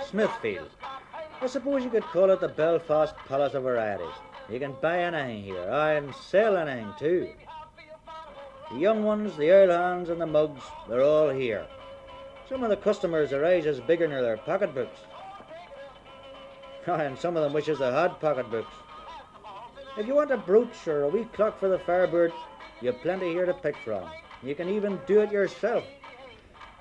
Smithfield. I suppose you could call it the Belfast Palace of Varieties. You can buy anything here, aye, and sell anything too. The young ones, the ale hands and the mugs, they're all here. Some of the customers, their eyes is bigger than their pocketbooks. Aye, and some of them wishes they had pocketbooks. If you want a brooch or a wee clock for the firebird, you've plenty here to pick from. You can even do it yourself.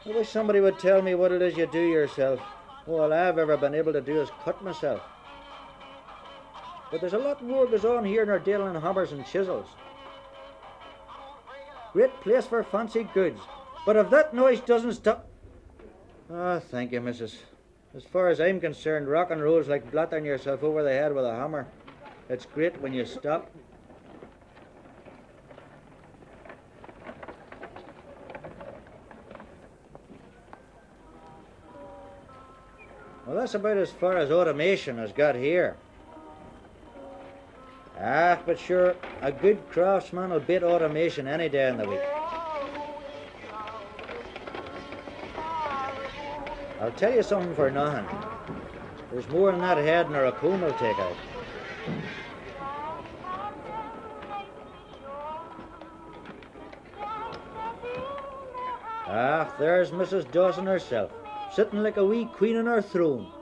I wish somebody would tell me what it is you do yourself. All I've ever been able to do is cut myself. But there's a lot more goes on here nor dealing in hammers and chisels. Great place for fancy goods. But if that noise doesn't stop... Ah, thank you, missus. As far as I'm concerned, rock and roll's like blattering yourself over the head with a hammer. It's great when you stop. Well, that's about as far as automation has got here. Ah, but sure, a good craftsman will beat automation any day in the week. I'll tell you something for nothing. There's more in that head nor a comb will take out. Ah, there's Mrs. Dawson herself, sitting like a wee queen on her throne.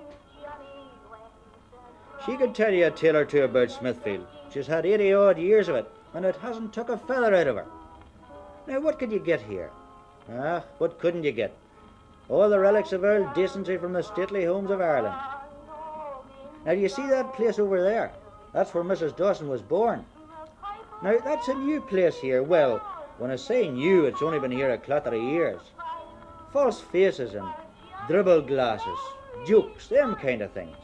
She could tell you a tale or two about Smithfield. She's had 80-odd years of it, and it hasn't took a feather out of her. Now, what could you get here? Ah, what couldn't you get? All the relics of old decency from the stately homes of Ireland. Now, do you see that place over there? That's where Mrs. Dawson was born. Now, that's a new place here. Well, when I say new, it's only been here a clatter of years. False faces and dribble glasses, jokes, them kind of things.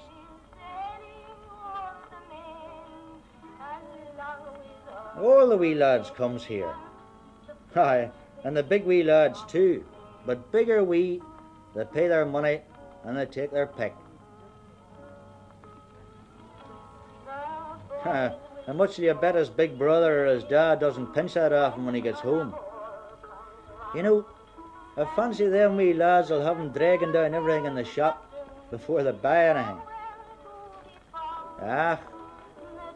All the wee lads comes here. Aye, and the big wee lads too. But bigger wee, they pay their money and they take their pick. How much do you bet his big brother or his dad doesn't pinch that off him when he gets home? You know, I fancy them wee lads will have him dragging down everything in the shop before they buy anything. Ah,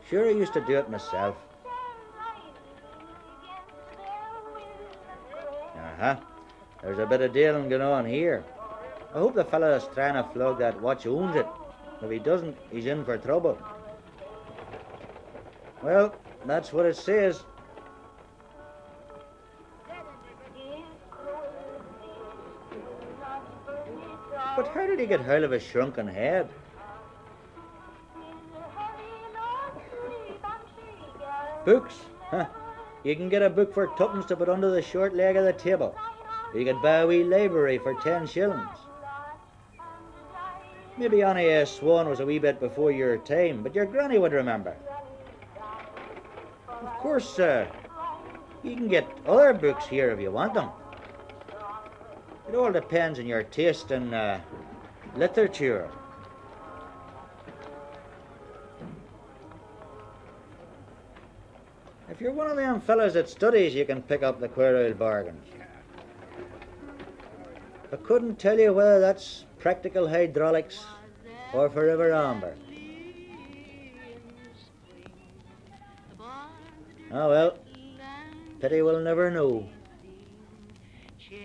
sure I used to do it myself. There's a bit of dealing going on here. I hope the fella that's trying to flog that watch owns it. If he doesn't, he's in for trouble. Well, that's what it says. But how did he get hold of a shrunken head? Books? Huh. You can get a book for tuppence to put under the short leg of the table. You could buy a wee library for 10 shillings. Maybe Annie S. Swan was a wee bit before your time, but your granny would remember. Of course, you can get other books here if you want them. It all depends on your taste in literature. If you're one of them fellas that studies, you can pick up the queer old bargains. I couldn't tell you whether that's practical hydraulics or forever amber. Oh well, pity we'll never know.